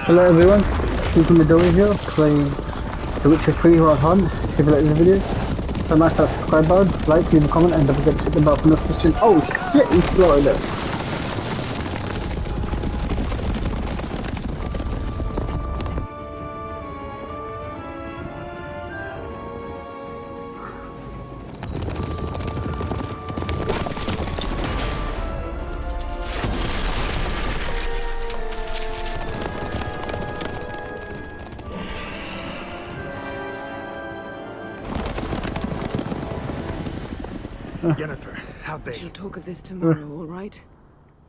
Hello everyone, Izuku Midori here, playing The Witcher 3 Wild Hunt. If you like this video, smash that subscribe button, like, leave a comment, and don't forget to hit the bell for notification. Oh shit, he's Florida. Jennifer, how'd they... We shall talk of this tomorrow, all right?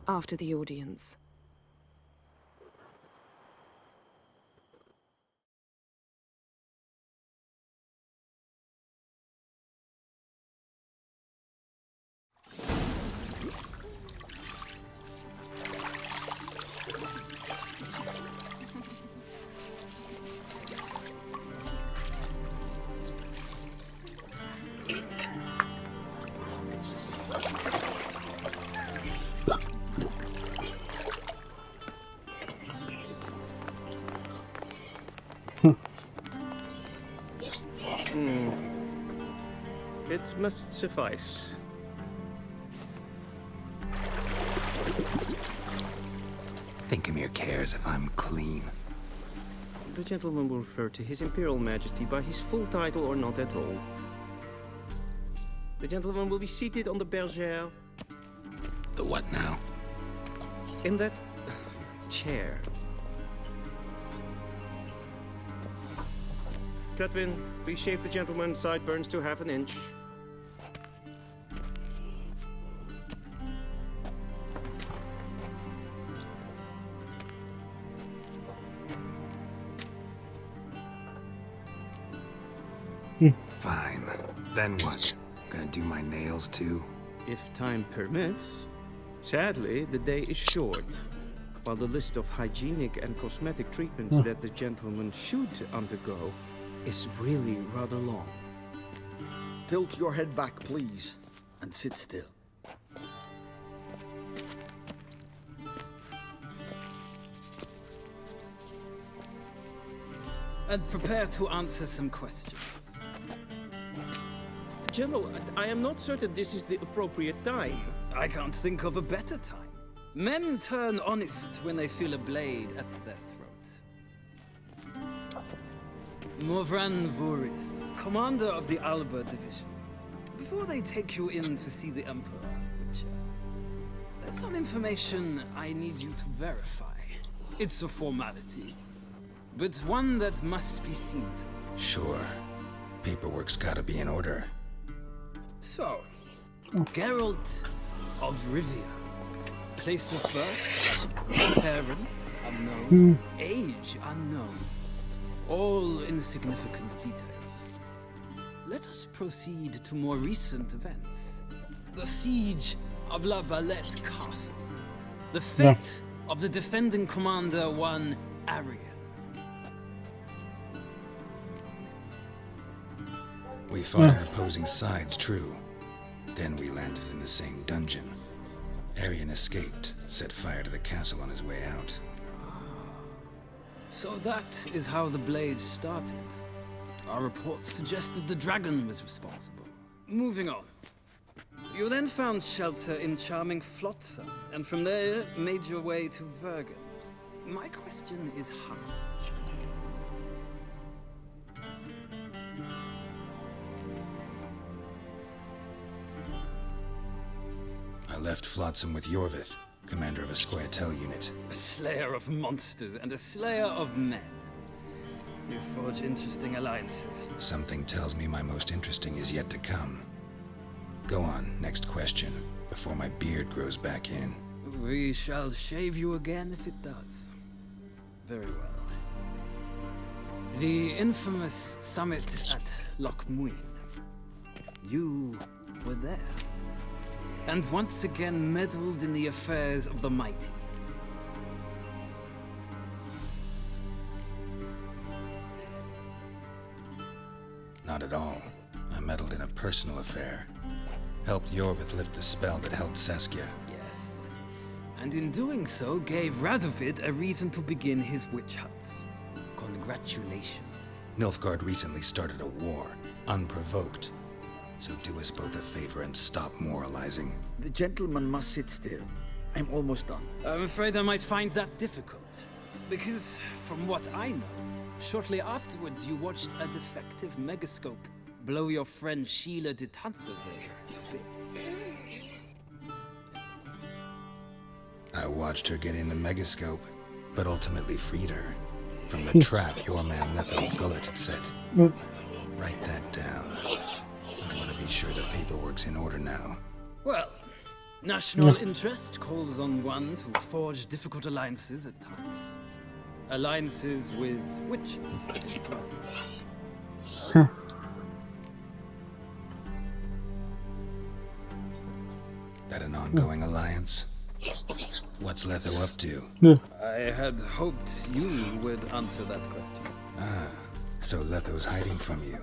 After the audience. It must suffice. Thinkamere cares if I'm clean. The gentleman will refer to His Imperial Majesty by his full title or not at all. The gentleman will be seated on the bergère. The what now? In that chair. Cletwin, please shave the gentleman's sideburns to half an inch. Fine. Then what? Gonna do my nails too? If time permits. Sadly, the day is short, while the list of hygienic and cosmetic treatments that the gentleman should undergo is really rather long. Tilt your head back, please, and sit still. And prepare to answer some questions. General, I am not certain this is the appropriate time. I can't think of a better time. Men turn honest when they feel a blade at their throat. Morvran Voris, commander of the Alba Division. Before they take you in to see the Emperor, Witcher, there's some information I need you to verify. It's a formality, but one that must be seen to. Sure. Paperwork's gotta be in order. So, Geralt of Rivia. Place of birth, parents unknown, age unknown. All insignificant details. Let us proceed to more recent events. The siege of La Valette Castle. The fate of the defending commander, one Arian. We fought on opposing sides, true. Then we landed in the same dungeon. Arian escaped, set fire to the castle on his way out. So that is how the blade started. Our reports suggested the dragon was responsible. Moving on. You then found shelter in charming Flotsam, and from there made your way to Vergen. My question is how? I left Flotsam with Yorvith, commander of a Scoia'tael unit. A slayer of monsters and a slayer of men. You forge interesting alliances. Something tells me my most interesting is yet to come. Go on, next question, before my beard grows back in. We shall shave you again if it does. Very well. The infamous summit at Loch Muin. You were there. And once again meddled in the affairs of the mighty. Not at all. I meddled in a personal affair. Helped Yorvith lift the spell that held Saskia. Yes. and in doing so gave Radovid a reason to begin his witch hunts. Congratulations. Nilfgaard recently started a war, unprovoked. So do us both a favor and stop moralizing. The gentleman must sit still. I'm almost done. I'm afraid I might find that difficult. Because, from what I know, shortly afterwards you watched a defective megascope blow your friend Sheila de Tanserville to bits. I watched her get in the megascope, but ultimately freed her from the trap your man Letho of Gullet had set. Write that down. I want to be sure the paperwork's in order now. Well, national interest calls on one to forge difficult alliances at times. Alliances with witches. That an ongoing alliance? What's Letho up to? I had hoped you would answer that question. Ah, so Letho's hiding from you.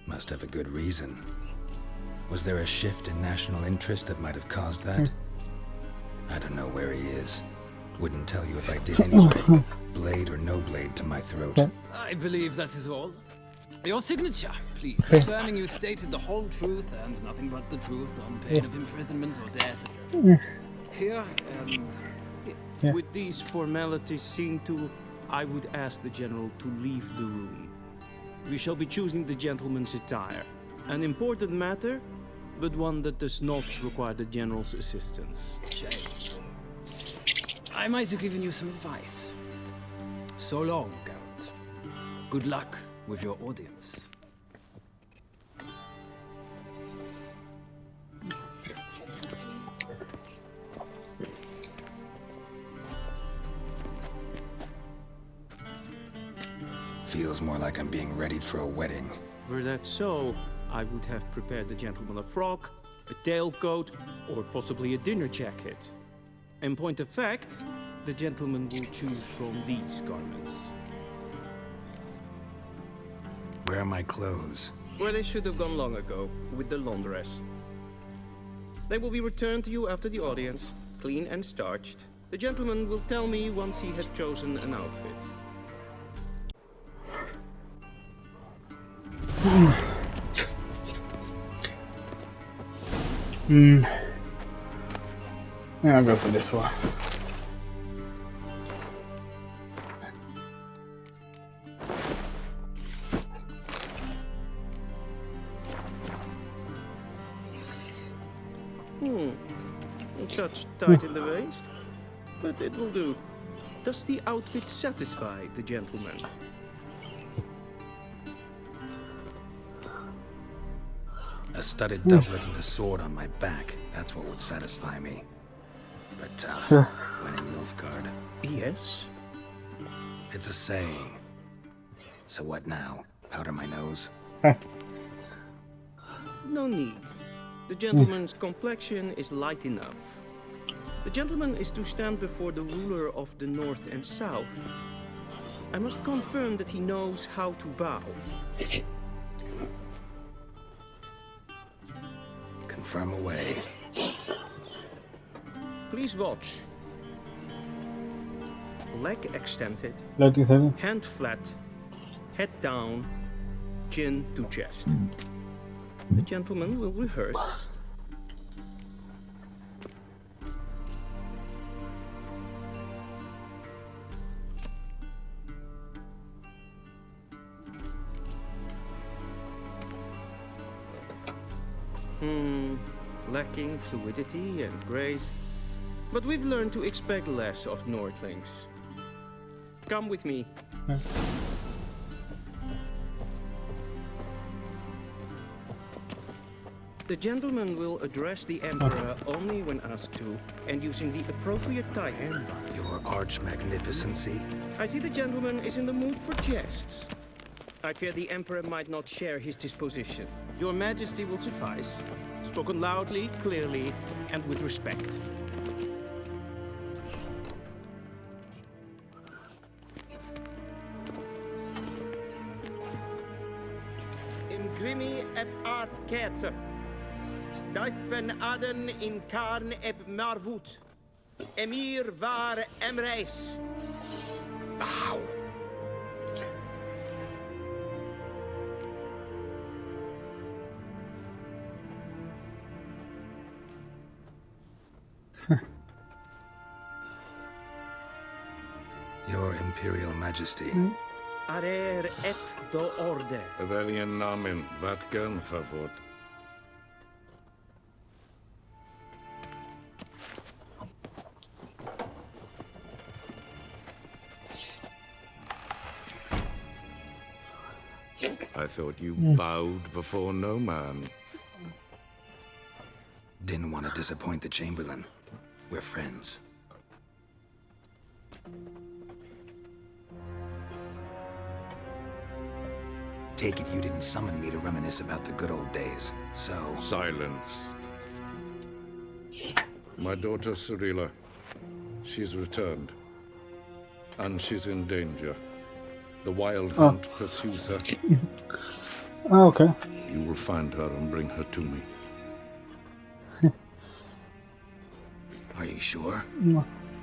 Must have a good reason. Was there a shift in national interest that might have caused that? I don't know where he is. Wouldn't tell you if I did anyway. Blade or no blade to my throat. I believe that is all. Your signature, please, affirming you stated the whole truth and nothing but the truth on pain of imprisonment or death, etc. Here and here. With these formalities seen to, I would ask the general to leave the room. We shall be choosing the gentleman's attire. An important matter, but one that does not require the general's assistance. Shame. I might have given you some advice. So long, Geralt. Good luck with your audience. Feels more like I'm being readied for a wedding. Were that so, I would have prepared the gentleman a frock, a tailcoat, or possibly a dinner jacket. In point of fact, the gentleman will choose from these garments. Where are my clothes? Where they should have gone long ago, with the laundress. They will be returned to you after the audience, clean and starched. The gentleman will tell me once he has chosen an outfit. Yeah, I'll go for this one. A touch tight in the waist, but it will do. Does the outfit satisfy the gentleman? A studded doublet and a sword on my back. That's what would satisfy me. But when in Nilfgaard, Yes. it's a saying. So what now? Powder my nose? No need. The gentleman's complexion is light enough. The gentleman is to stand before the ruler of the North and South. I must confirm that he knows how to bow. Confirm away. Please watch. Leg extended, Like said. hand flat, head down, chin to chest. The gentleman will rehearse. Lacking fluidity and grace. But we've learned to expect less of Nordlings. Come with me. The gentleman will address the Emperor only when asked to, and using the appropriate title. Your arch-magnificency. I see the gentleman is in the mood for jests. I fear the Emperor might not share his disposition. Your Majesty will suffice. Spoken loudly, clearly, and with respect. In grimi eb art ketzer. Dijfen aden in karn eb marvoet. Emir var Emreis. Ow! Your Imperial Majesty. Arer ep do orde. Väljen namen, vatkan favor. I thought you bowed before no man. Didn't want to disappoint the Chamberlain. We're friends. Take it you didn't summon me to reminisce about the good old days, so... Silence. My daughter Cirilla, she's returned. And she's in danger. The Wild Hunt pursues her. Oh, okay. You will find her and bring her to me. Are you sure?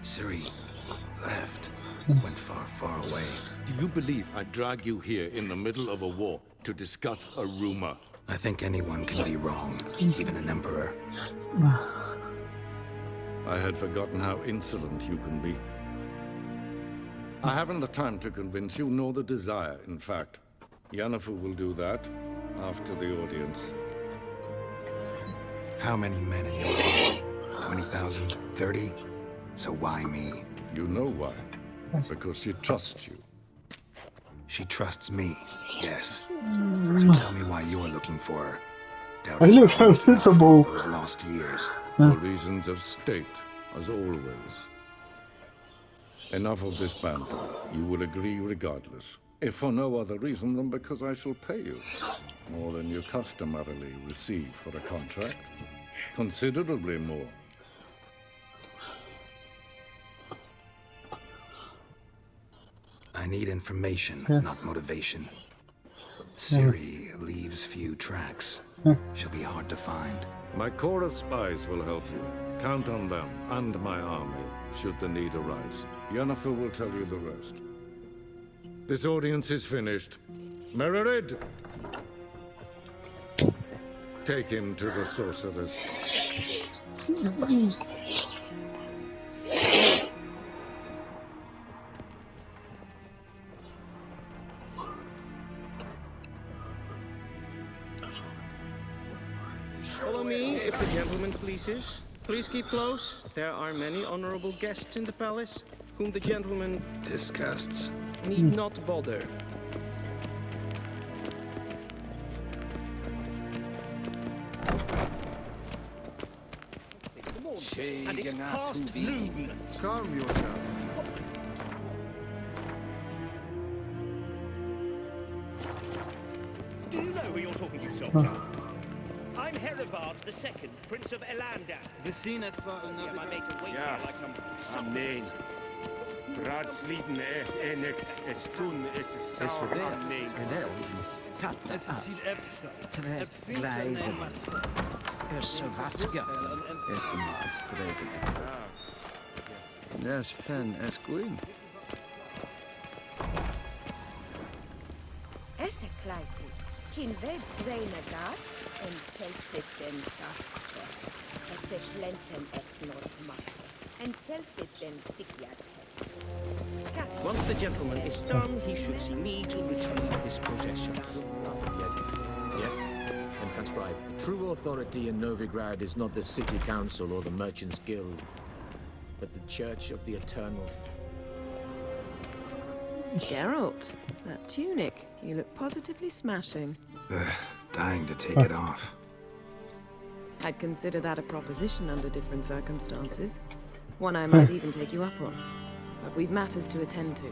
Ciri left. Went far, far away. Do you believe I drag you here in the middle of a war to discuss a rumor? I think anyone can be wrong, even an emperor. I had forgotten how insolent you can be. I haven't the time to convince you, nor the desire, in fact. Yennefer will do that after the audience. How many men in your army? 20,000? 30? So why me? You know why. Because she trusts you. She trusts me, yes. So tell me why you're looking for her. Doubt I it's look about so making up for all sensible. those lost years. For reasons of state, as always. Enough of this banter. You will agree regardless. If for no other reason than because I shall pay you. More than you customarily receive for a contract. Considerably more. I need information, not motivation. Ciri leaves few tracks. She'll be hard to find. My corps of spies will help you. Count on them and my army, should the need arise. Yennefer will tell you the rest. This audience is finished. Mererid! Take him to the sorceress. Follow me, if the gentleman pleases. Please keep close. There are many honorable guests in the palace, whom the gentleman Disgusts. need not bother. And it's past noon. Calm yourself. Do you know who you're talking to, soldier? I'm Herivard II, Prince of Elander. We zien es war een Yeah, my mate will wait Ja. here like some Nee. supplement. Raadsliden enikt es toen is sauer nee. Es sieht efsa. Glijden. Is wat ja. Is een streken. Yes, hen is queen. Esse kleiti, kin ved reina gat, en selfit den dachte. Esse plenten et normatte, en selfit den sigjad. Once the gentleman is done, he should see me to retrieve his possessions. Yes? And transcribe. True authority in Novigrad is not the city council or the merchants guild, but the Church of the Eternal. Geralt, that tunic, you look positively smashing. Dying to take it off. I'd consider that a proposition under different circumstances. One I might even take you up on. But we've matters to attend to.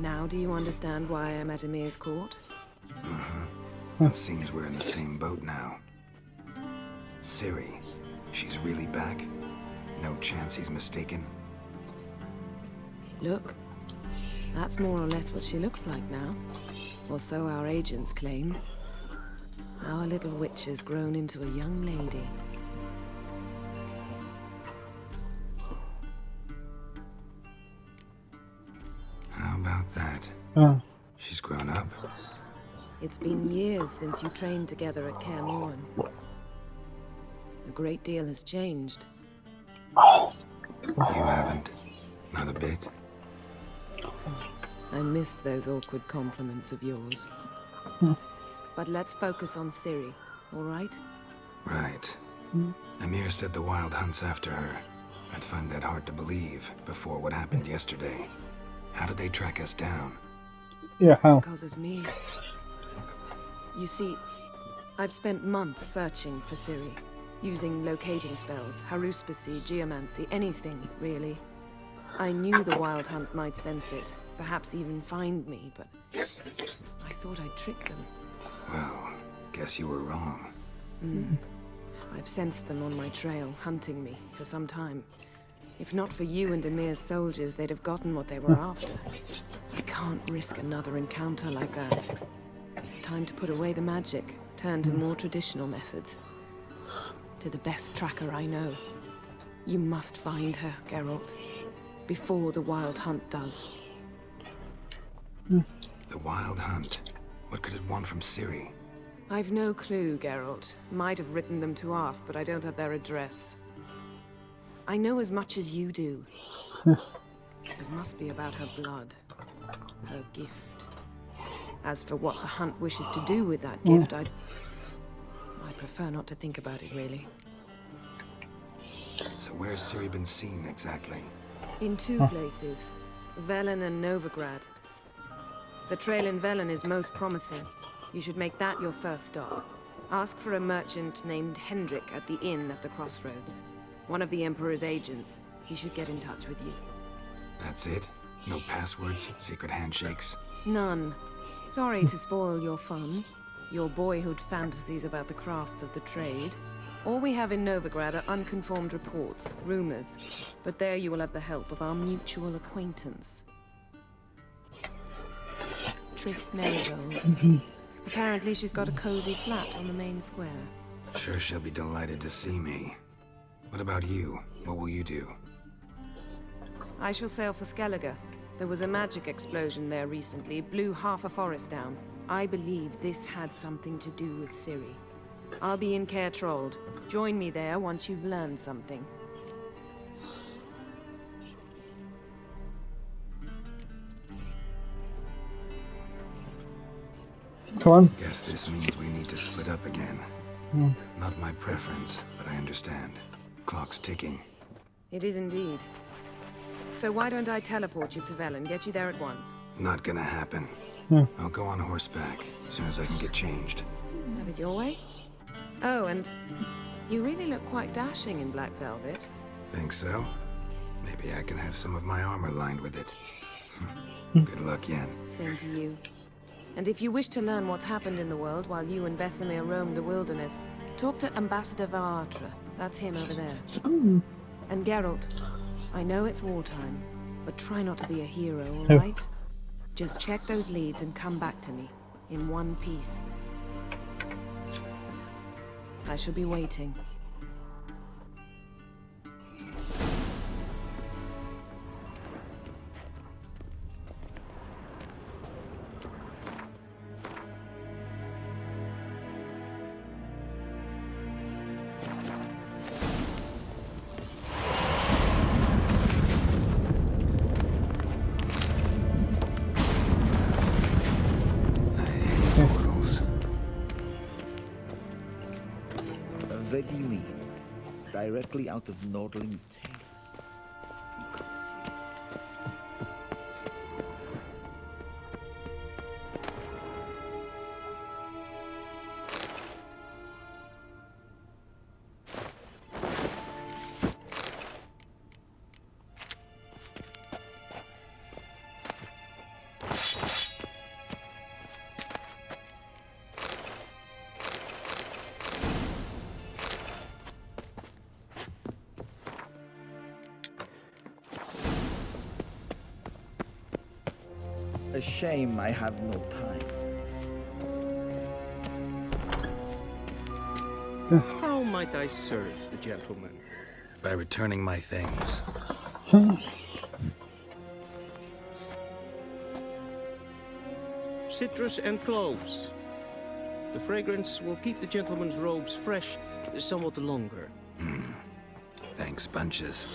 Now do you understand why I'm at Emir's court? It seems we're in the same boat now. Ciri, she's really back? No chance he's mistaken? Look, that's more or less what she looks like now. Or so our agents claim. Our little witch has grown into a young lady. about that? She's grown up. It's been years since you trained together at Kaer Morhen. A great deal has changed. You haven't. Not a bit. I missed those awkward compliments of yours. But let's focus on Ciri, all right? Right. Amir said the Wild Hunt's after her. I'd find that hard to believe before what happened yesterday. How did they track us down? Yeah, how? Because of me. You see, I've spent months searching for Ciri, using locating spells, haruspicy, geomancy, anything, really. I knew the Wild Hunt might sense it, perhaps even find me, but I thought I'd trick them. Well, guess you were wrong. I've sensed them on my trail, hunting me, for some time. If not for you and Amir's soldiers, they'd have gotten what they were after. I can't risk another encounter like that. It's time to put away the magic, turn to more traditional methods. To the best tracker I know. You must find her, Geralt. Before the Wild Hunt does. The Wild Hunt? What could it want from Ciri? I've no clue, Geralt. Might have written them to ask, but I don't have their address. I know as much as you do. It must be about her blood. Her gift. As for what the Hunt wishes to do with that gift, I prefer not to think about it, really. So where's Ciri been seen, exactly? In two places. Velen and Novigrad. The trail in Velen is most promising. You should make that your first stop. Ask for a merchant named Hendrik at the inn at the crossroads. One of the Emperor's agents. He should get in touch with you. That's it? No passwords, secret handshakes? None. Sorry to spoil your fun. Your boyhood fantasies about the crafts of the trade. All we have in Novigrad are unconfirmed reports, rumors. But there you will have the help of our mutual acquaintance. Triss Merigold. Apparently she's got a cozy flat on the main square. Sure she'll be delighted to see me. What about you? What will you do? I shall sail for Skellige. There was a magic explosion there recently, blew half a forest down. I believe this had something to do with Ciri. I'll be in Caer Trold. Join me there once you've learned something. Come on. Guess this means we need to split up again. Not my preference, but I understand. Clock's ticking. It is indeed. So why don't I teleport you to Velen, get you there at once? Not gonna happen. I'll go on horseback, as soon as I can get changed. Have it your way? Oh, and you really look quite dashing in black velvet. Think so? Maybe I can have some of my armor lined with it. Good luck, Yen. Same to you. And if you wish to learn what's happened in the world while you and Vesemir roamed the wilderness, talk to Ambassador Varatra. That's him over there. And Geralt, I know it's wartime, but try not to be a hero, all right? Just check those leads and come back to me, in one piece. I shall be waiting. What do you mean? Directly out of Nordling Tales. You could see. A shame I have no time. How might I serve the gentleman? By returning my things. citrus and cloves. The fragrance will keep the gentleman's robes fresh somewhat longer. Thanks, bunches.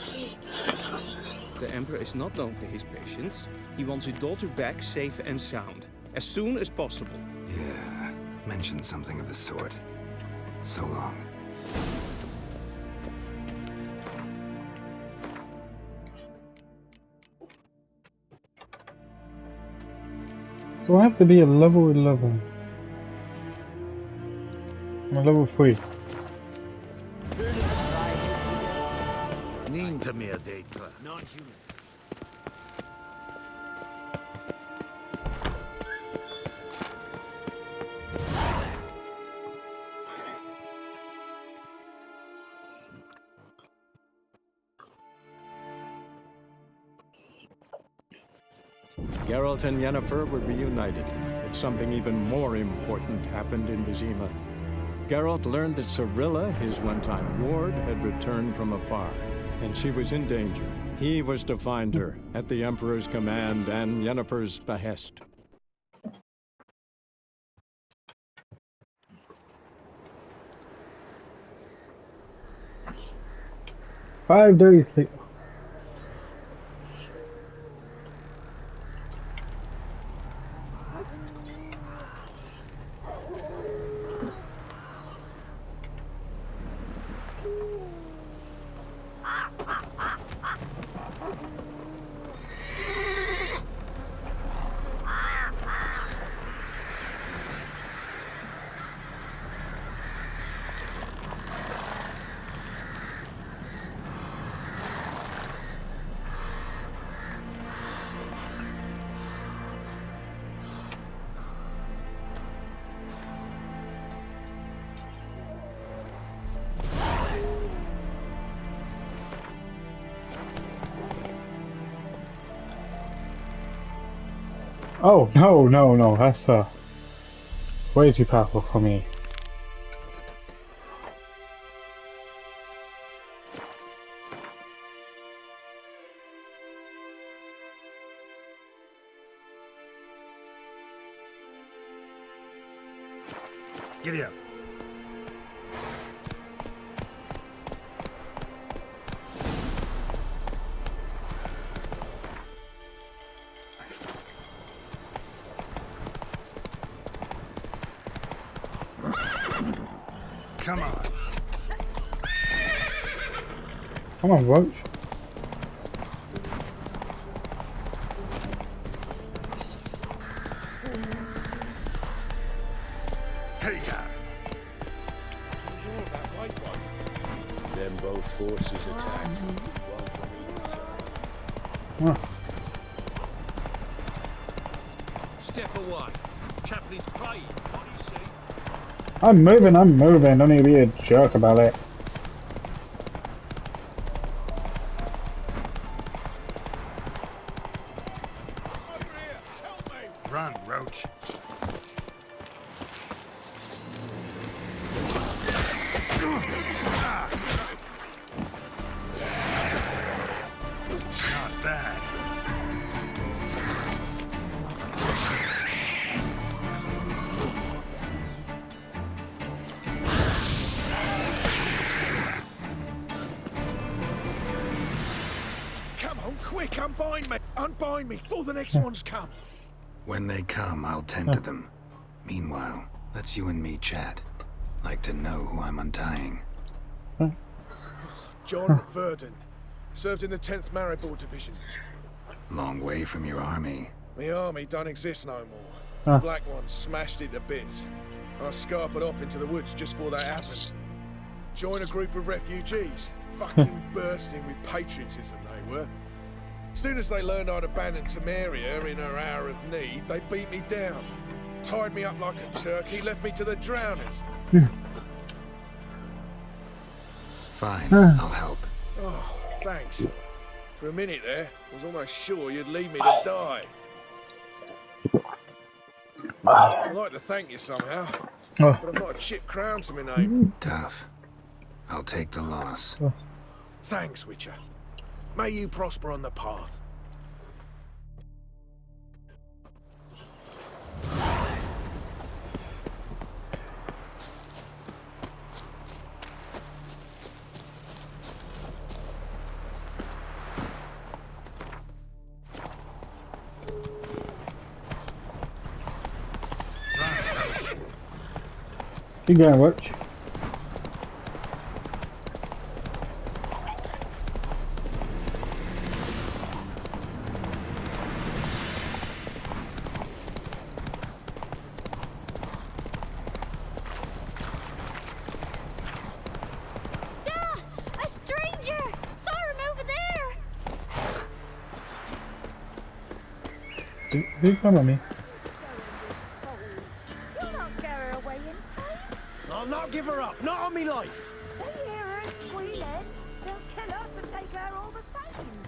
The Emperor is not known for his patience. He wants his daughter back safe and sound, as soon as possible. Yeah, mentioned something of the sort. So long. So I have to be a level 11. I'm a level 3. Niente mehr data. Non-humans. Geralt and Yennefer were reunited, but something even more important happened in Vizima. Geralt learned that Cirilla, his one-time ward, had returned from afar, and she was in danger. He was to find her, at the Emperor's command and Yennefer's behest. Five days later. Oh, no, that's way too powerful for me. Giddy up. Come on. Come on, Roach. Hey, Then both forces attacked. One from either side. Step away. Chaplain's praying. What do you see? I'm moving. Don't need to be a jerk about it. Run, Roach. Not bad. Come on, quick, unbind me! Unbind me, before the next ones come! When they come, I'll tend to them. Meanwhile, let's you and me chat. Like to know who I'm untying. John Verdon. Served in the 10th Maribor Division. Long way from your army. The army don't exist no more. Huh. Black Ones smashed it to bits. I scarpered off into the woods just before that happened. Join a group of refugees. Fucking bursting with patriotism they were. As soon as they learned I'd abandoned Temeria in her hour of need, they beat me down. Tied me up like a turkey, left me to the drowners. Fine, I'll help. Oh, thanks. For a minute there, I was almost sure you'd leave me to die. I'd like to thank you somehow, but I've not a chip crown to my name. Tough. I'll take the loss. Thanks, Witcher. May you prosper on the path. You going, Watch? A stranger! Saw him over there! Who's come on me? You'll not get her away in time. I'll not give her up, not on me life. They hear her squealing. They'll kill us and take her all the same.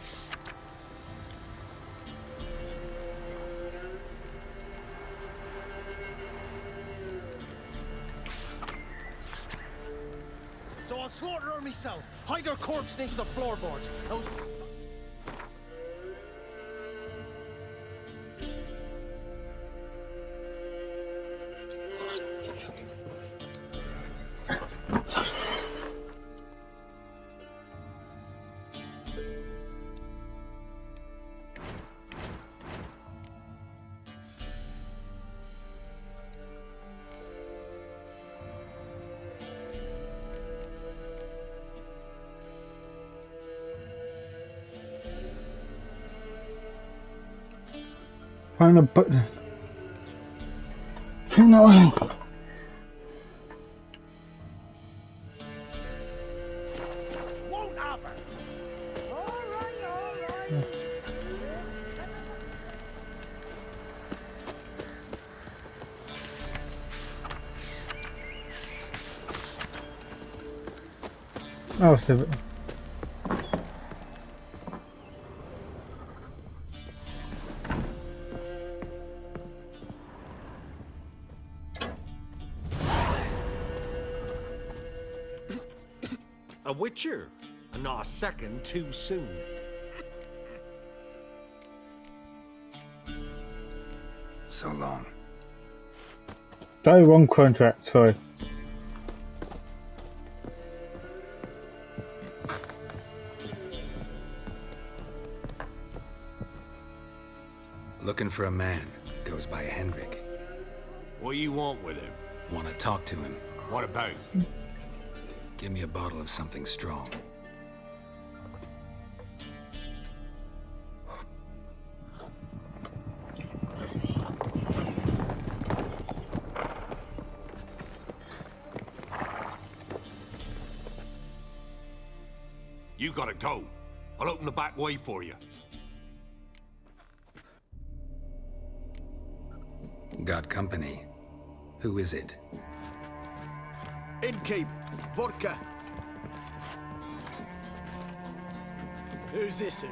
So I'll slaughter her myself, hide her corpse beneath the floorboards. Those... Find a button. No. Won't have her. All right. Oh, save it. A witcher, and not a second too soon. So long. Day one contract, sorry. Looking for a man. Goes by Hendrik. What do you want with him? Want to talk to him. What about? Give me a bottle of something strong. You gotta go. I'll open the back way for you. Got company. Who is it? Innkeep, vodka. Who's this?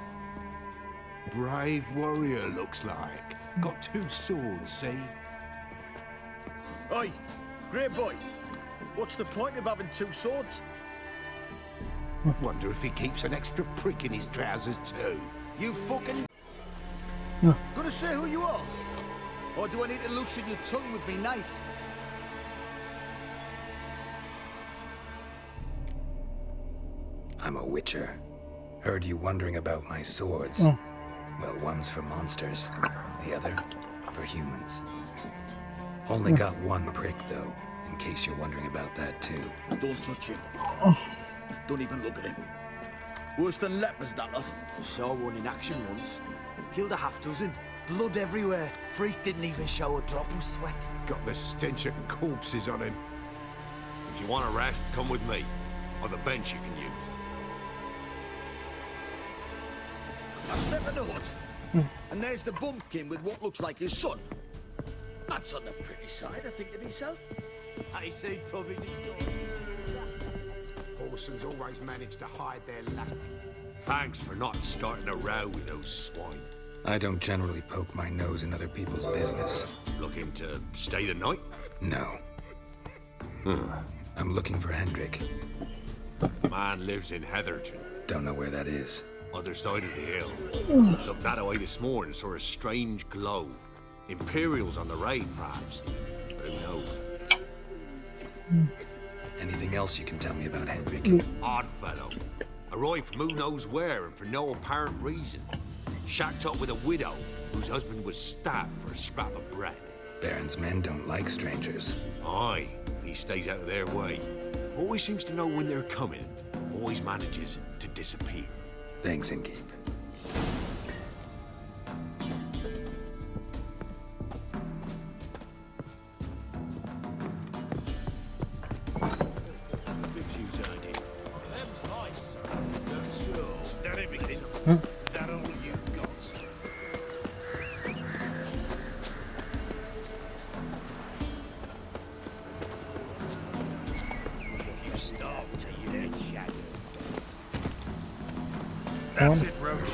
Brave warrior, looks like. Got 2 swords, see? Oi, great boy. What's the point of having 2 swords? Wonder if he keeps an extra prick in his trousers too. You fucking... Gonna say who you are? Or do I need to loosen your tongue with me knife? I'm a witcher. Heard you wondering about my swords. Well, one's for monsters, the other for humans. Only got 1 prick, though, in case you're wondering about that, too. Don't touch him. Don't even look at him. Worse than lepers, that lot. Saw one in action once. Killed a half-dozen. Blood everywhere. Freak didn't even show a drop of sweat. Got the stench of corpses on him. If you want a rest, come with me. Or the bench you can use. I step in the hut, and there's the bumpkin with what looks like his son. That's on the pretty side, I think to myself. I say probably didn't. Orsons always manage to hide their last. Thanks for not starting a row with those swine. I don't generally poke my nose in other people's business. Looking to stay the night? No. I'm looking for Hendrik. Man lives in Heatherton. Don't know where that is. Other side of the hill. Looked that away this morning, saw a strange glow. Imperials on the raid, perhaps. But who knows? Anything else you can tell me about Hendrik? Odd fellow. Arrived from who knows where and for no apparent reason. Shacked up with a widow whose husband was stabbed for a scrap of bread. Baron's men don't like strangers. Aye, he stays out of their way. Always seems to know when they're coming. Always manages to disappear. Thanks, Innkeep. Big shoes, ain't it? Them's nice, sir. That's so. That everything? That all you've got? You starve till you're dead, Shadow. That's it, Roach.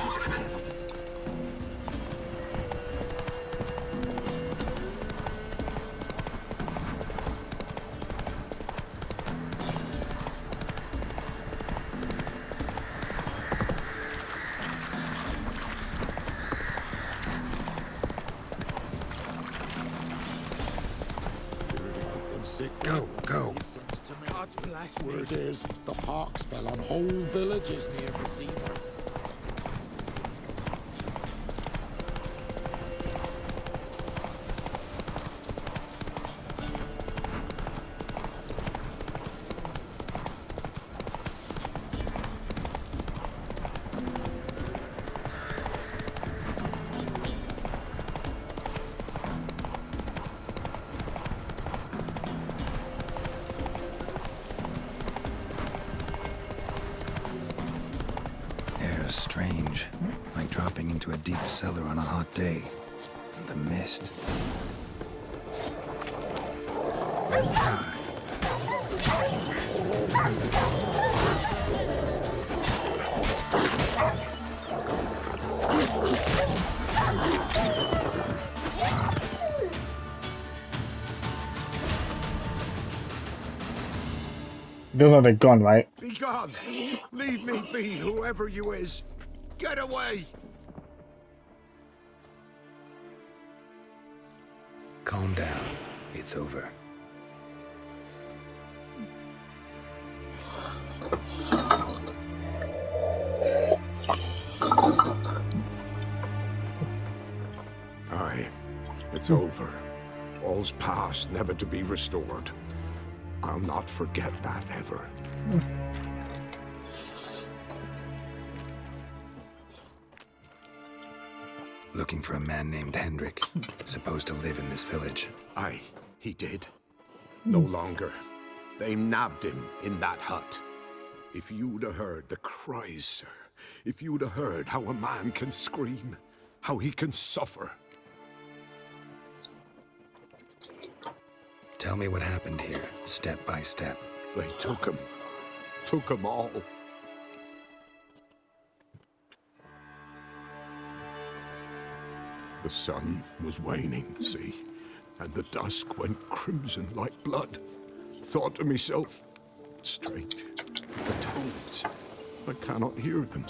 Go, go. Word is, the pox fell on whole villages near Vizima. Air's strange, like dropping into a deep cellar on a hot day. And the mist. Those are the gun, right? Be gone! Leave me be, whoever you is! Get away! Calm down. It's over. Aye, it's over. All's past, never to be restored. I'll not forget that ever. Looking for a man named Hendrik, supposed to live in this village. Aye, he did. No longer. They nabbed him in that hut. If you'd have heard the cries, sir. If you'd have heard how a man can scream, how he can suffer. Tell me what happened here, step by step. They took him. Took him all. The sun was waning, see? And the dusk went crimson like blood. Thought to myself, strange. The toads. I cannot hear them.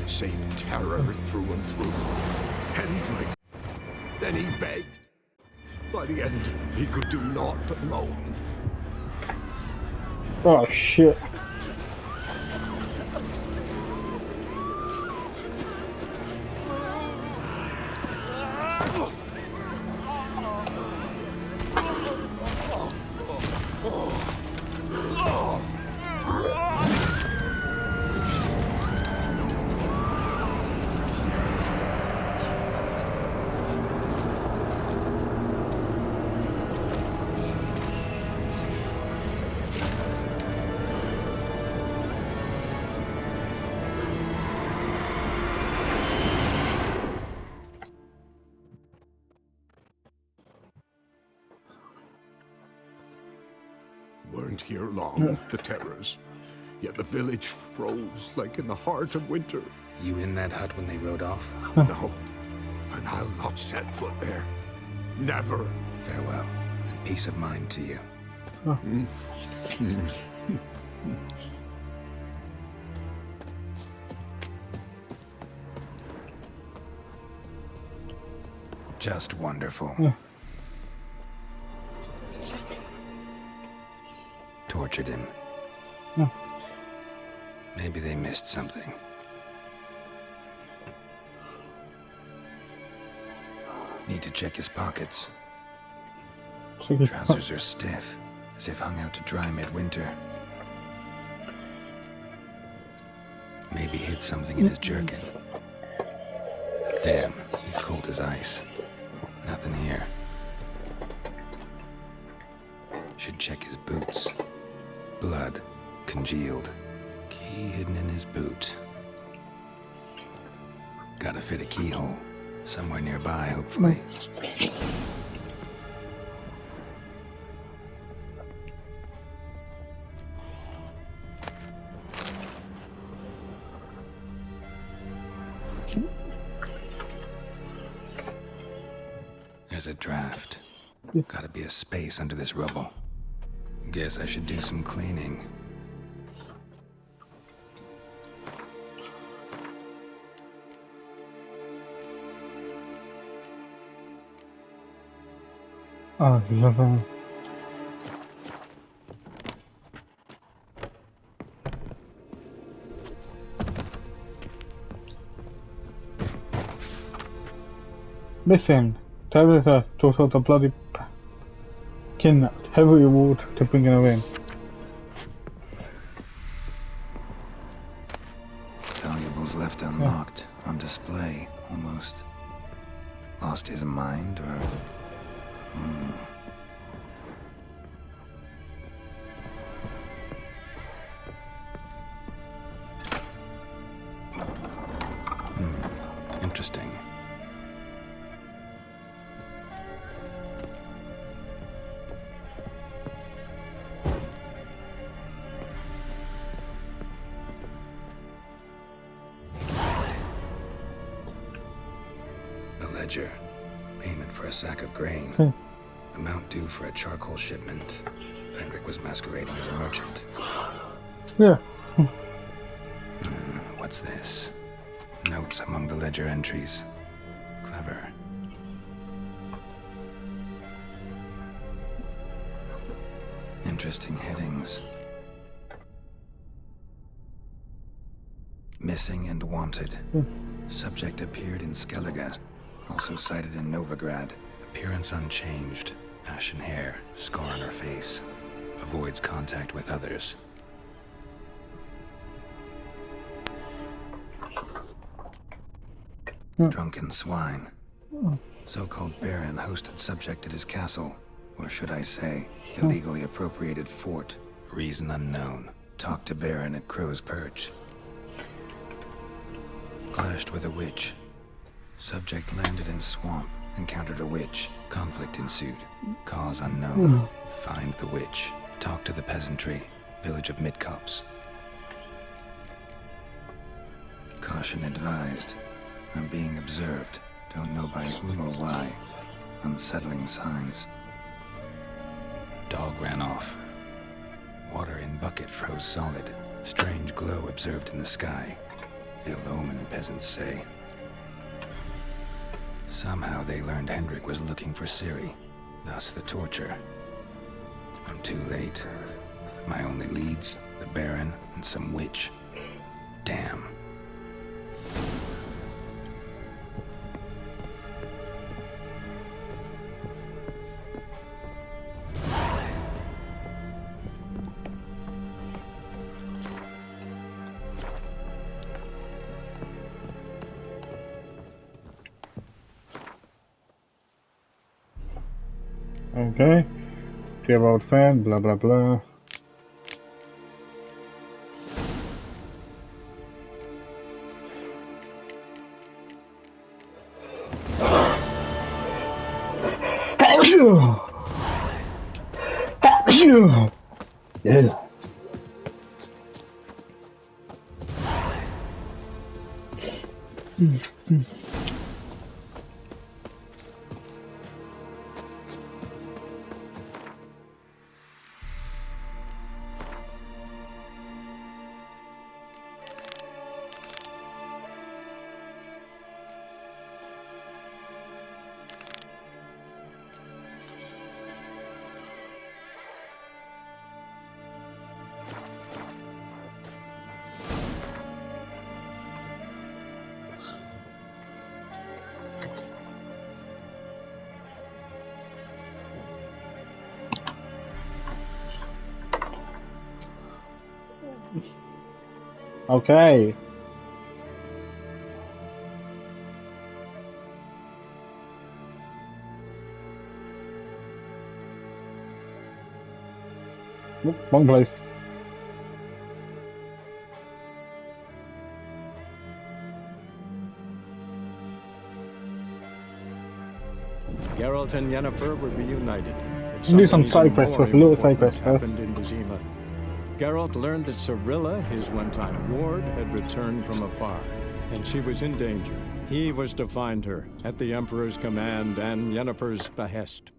Save terror through and through. Hendrik. Then he begged. By the end, he could do naught but moan. Oh shit. weren't here long, the terrors. Yet the village froze like in the heart of winter. You in that hut when they rode off? No, and I'll not set foot there. Never. Farewell, and peace of mind to you. Just wonderful. Tortured him. Maybe they missed something. Need to check his pockets. Trousers are stiff, as if hung out to dry midwinter. Maybe hid something in his jerkin. Damn, he's cold as ice. Nothing here. Should check his boots. Blood, congealed. Key hidden in his boot. Gotta fit a keyhole. Somewhere nearby, hopefully. There's a draft. Gotta be a space under this rubble. Guess I should do some cleaning. Ah, nothing. Missing. Tabitha total the bloody kidnapped. Heavy reward to bring her in. Valuables left unlocked, on display, almost. Lost his mind, or... Interesting. A ledger. Payment for a sack of grain. Amount due for a charcoal shipment. Hendrik was masquerading as a merchant. Yeah. What's this? Notes among the ledger entries. Clever. Interesting headings. Missing and wanted. Subject appeared in Skellige. Also cited in Novigrad. Appearance unchanged. Ashen hair. Scar on her face. Avoids contact with others. Drunken swine. So-called baron hosted subject at his castle. Or should I say, illegally appropriated fort. Reason unknown. Talked to baron at Crow's Perch. Clashed with a witch. Subject landed in swamp. Encountered a witch. Conflict ensued. Cause unknown. Find the witch. Talk to the peasantry. Village of Midcops. Caution advised. I'm being observed. Don't know by whom or why. Unsettling signs. Dog ran off. Water in bucket froze solid. Strange glow observed in the sky. Ill omen, peasants say. Somehow they learned Hendrik was looking for Ciri. Thus the torture. I'm too late. My only leads, the Baron and some witch. Damn. Okay. Dear old friend, blah blah blah. Yeah. Okay. Nope, wrong place. Geralt and Yennefer were reunited. But Do something some even side quests more first, a little side important quest first. happened in Vizima. Geralt learned that Cirilla, his one-time ward, had returned from afar, and she was in danger. He was to find her, at the Emperor's command and Yennefer's behest.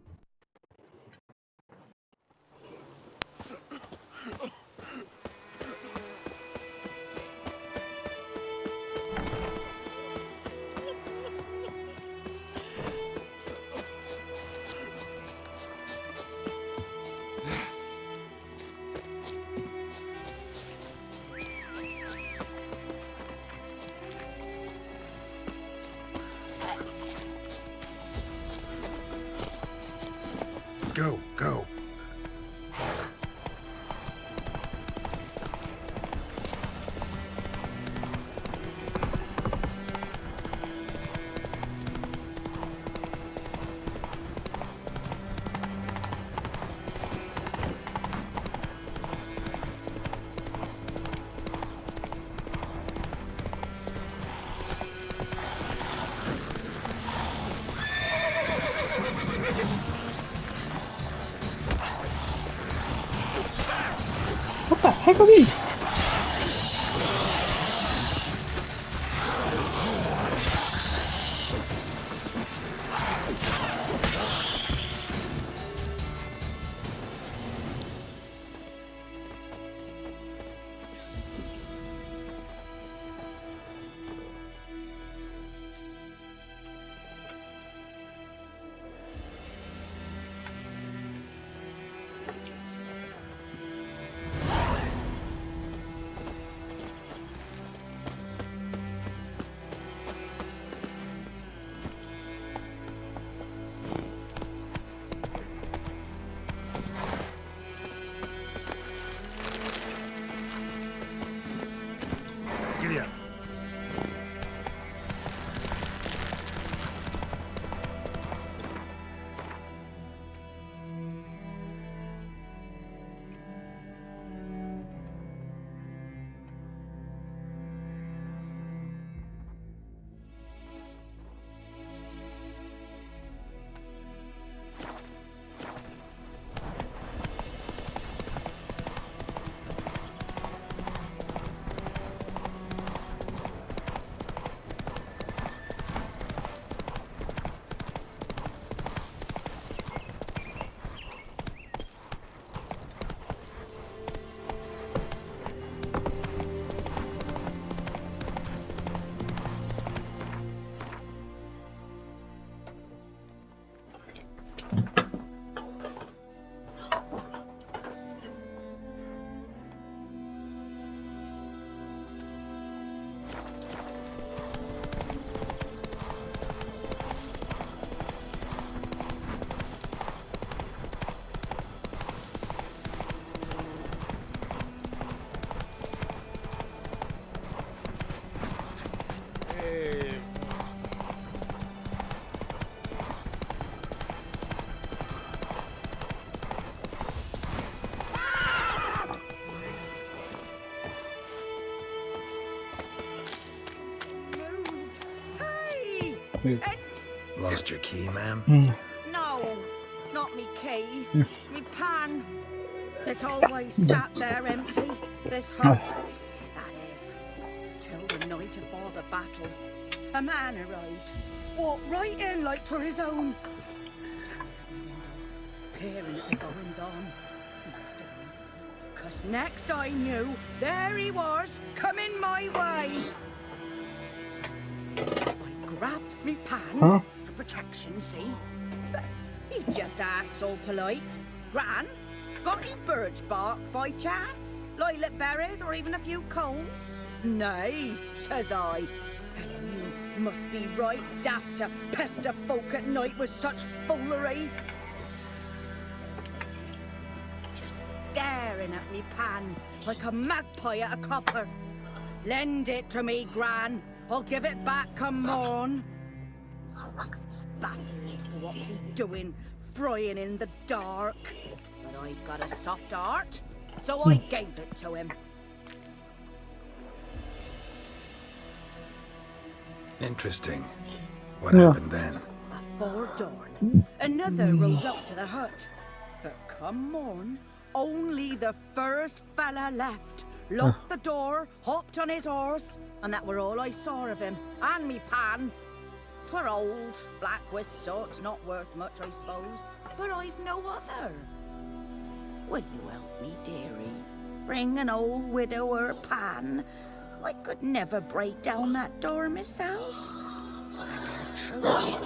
Go, go. What the heck are these? Giddy up. Lost your key, ma'am? No, not me key. Me pan. It's always sat there empty, this hut. That is, till the night before the battle. A man arrived, walked right in like 'twere his own. Standing at my window, peering at the goings-on. He must have known. 'Cause next I knew, there he was, coming my way. So I grabbed me pan for protection, see? But he just asks all polite, Gran, got any birch bark by chance? Lilac berries or even a few cones? Nay, says I. And you must be right daft to pester folk at night with such foolery. Sees him listening, just staring at me pan like a magpie at a copper. Lend it to me, Gran. I'll give it back come morn. Baffled for what's he doing, frying in the dark. But I've got a soft heart, so I gave it to him. Interesting. What happened then? Afore dawn, another rode up to the hut. But come morn, only the first fella left. Locked the door, hopped on his horse, and that were all I saw of him. And me pan. 'Twere old, black with soot, not worth much, I suppose. But I've no other. Will you help me, dearie? Bring an old widower pan. I could never break down that door myself. And in truth,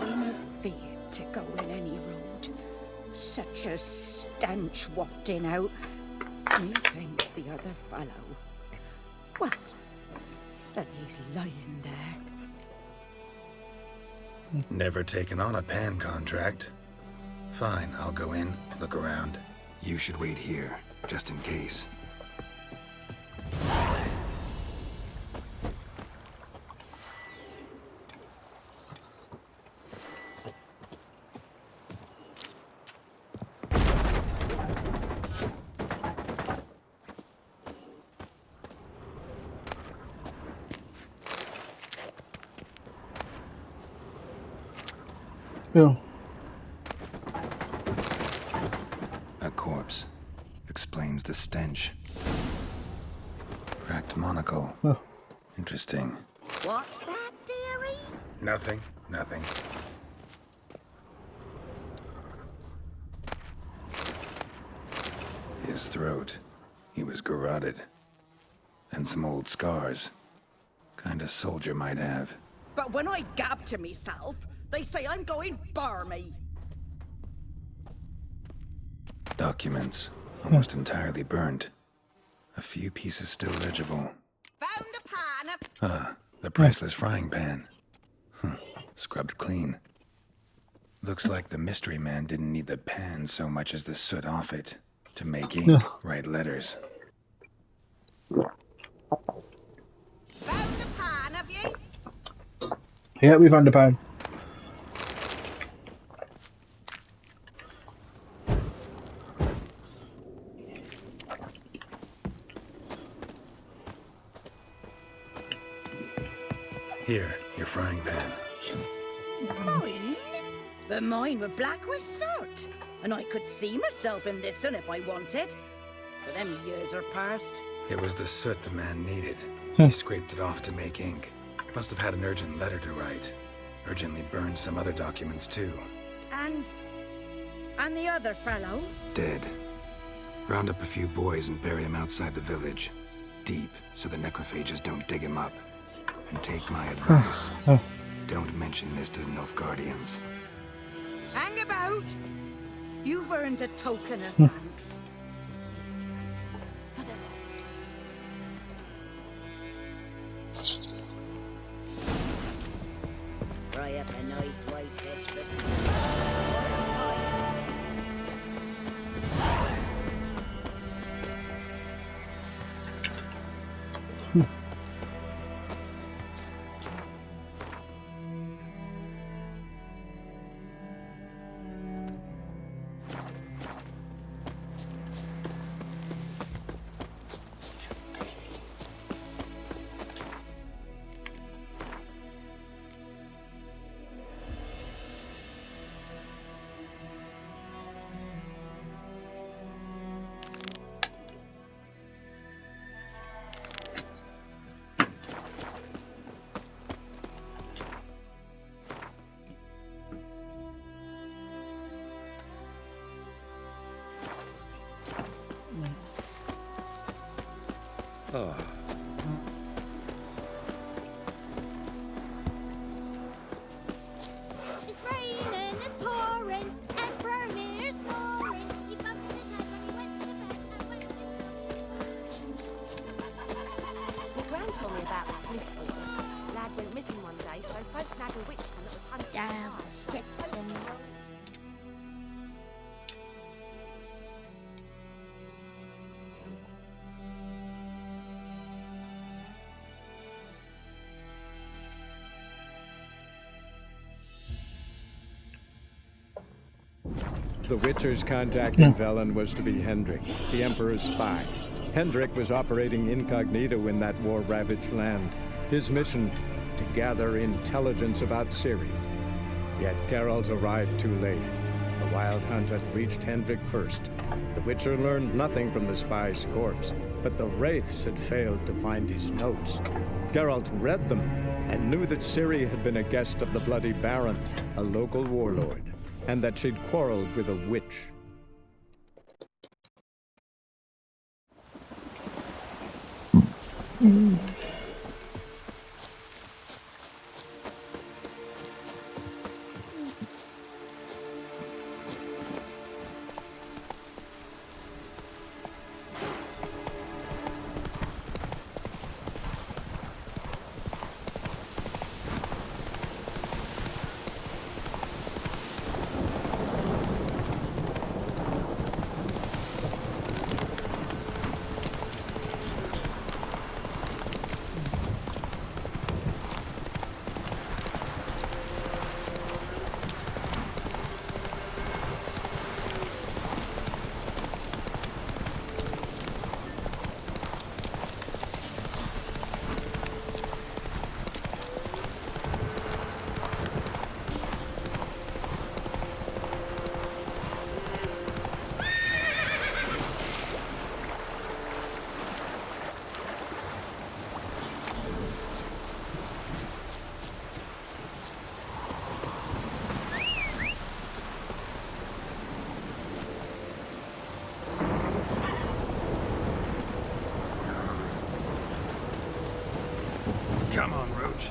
I'm afeard to go in any road. Such a stench wafting out. Methinks the other fellow. Well, that he's lying there. Never taken on a pan contract. Fine, I'll go in, look around. You should wait here, just in case. Yeah. A corpse. Explains the stench. Cracked monocle. Oh. Interesting. What's that, dearie? Nothing. His throat. He was garroted. And some old scars. Kinda soldier might have. But when I gab to myself, they say I'm going barmy. Documents. Almost entirely burnt. A few pieces still legible. Found the pan. Ah, the priceless frying pan. Scrubbed clean. Looks like the mystery man didn't need the pan so much as the soot off it to make ink, write letters. Found the pan, have you? Yeah, we found the pan. Here, your frying pan. Mine? But mine were black with soot. And I could see myself in this one if I wanted. But them years are past. It was the soot the man needed. He scraped it off to make ink. Must have had an urgent letter to write. Urgently burned some other documents too. And the other fellow? Dead. Round up a few boys and bury him outside the village. Deep, so the necrophages don't dig him up. And take my advice. Don't mention this to the Nilfgaardians. Hang about! You've earned a token of thanks. Here's for the road. Fry up a nice white dish for Oh. It's raining, it's pouring, and Bernie's snoring. He bumped his head when he went to bed and went My gran told me about the Smiths boy. Lad went missing one day, so folk nagged a witch one that was hunting. Simpson. The Witcher's contact in Velen was to be Hendrik, the Emperor's spy. Hendrik was operating incognito in that war-ravaged land. His mission, to gather intelligence about Ciri. Yet Geralt arrived too late. The Wild Hunt had reached Hendrik first. The Witcher learned nothing from the spy's corpse, but the Wraiths had failed to find his notes. Geralt read them and knew that Ciri had been a guest of the Bloody Baron, a local warlord, and that she'd quarreled with a witch. Come on, Roach.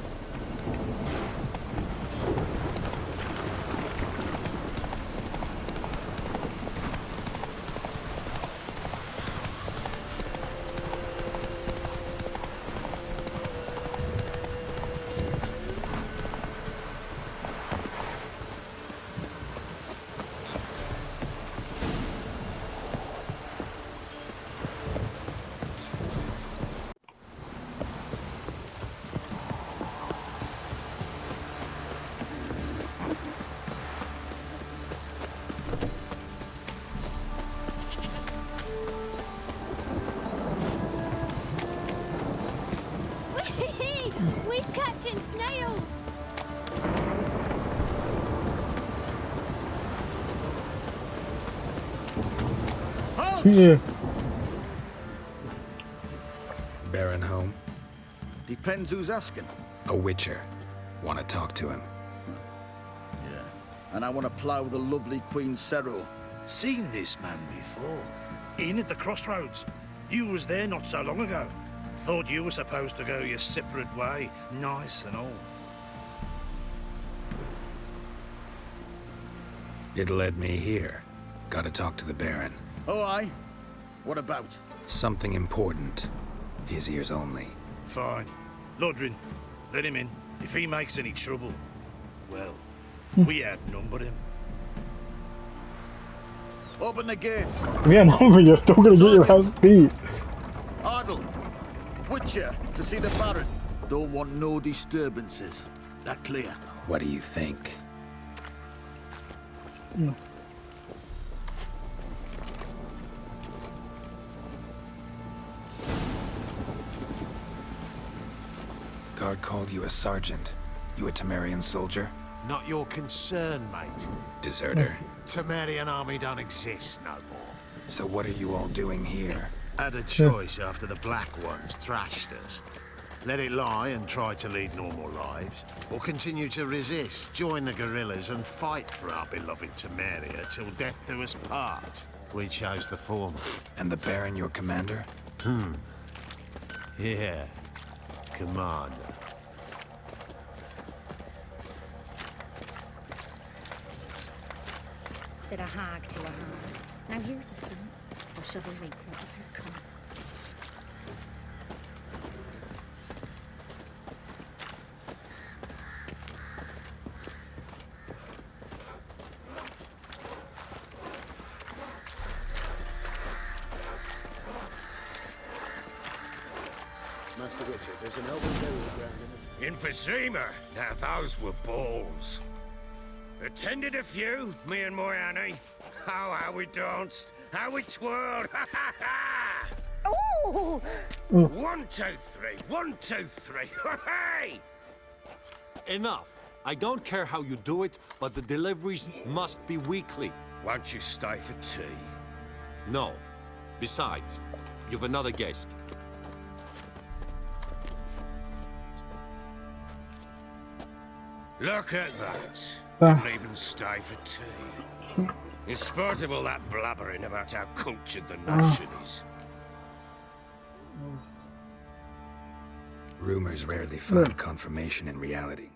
We's catching snails. Yeah. Baron home? Depends who's asking. A Witcher. Want to talk to him? Yeah. And I want to plough the lovely Queen Cero. Seen this man before. In at the crossroads. You was there not so long ago. Thought you were supposed to go your separate way, nice and all. It led me here. Gotta talk to the Baron. Oh, aye? What about? Something important. His ears only. Fine. Lodrin, let him in. If he makes any trouble, well, we outnumber him. Open the gate. Yeah, no, but you're still gonna get your house beat. Ardle. Witcher, to see the Baron. Don't want no disturbances. That clear? What do you think? Guard called you a sergeant. You a Temerian soldier? Not your concern, mate. Deserter. Temerian army don't exist no more. So what are you all doing here? Had a choice after the Black Ones thrashed us. Let it lie and try to lead normal lives, or continue to resist, join the guerrillas and fight for our beloved Temeria till death do us part. We chose the former. And the Baron your commander? Yeah. Commander. Said a hag to a hag. Now here's a stamp of chivalry brought up your cunt. Master Richard, there's an elven burial ground in it. In Ps5, now those were balls. Attended a few, me and my Annie. Oh, how we danced, how we twirled, ha ha ha! Ooh! 1, 2, 3, 1, 2, 3, hey! Enough. I don't care how you do it, but the deliveries must be weekly. Won't you stay for tea? No. Besides, you've another guest. Look at that. Didn't even stay for tea. In spite of all that blabbering about how cultured the nation is. Rumors rarely find confirmation in reality.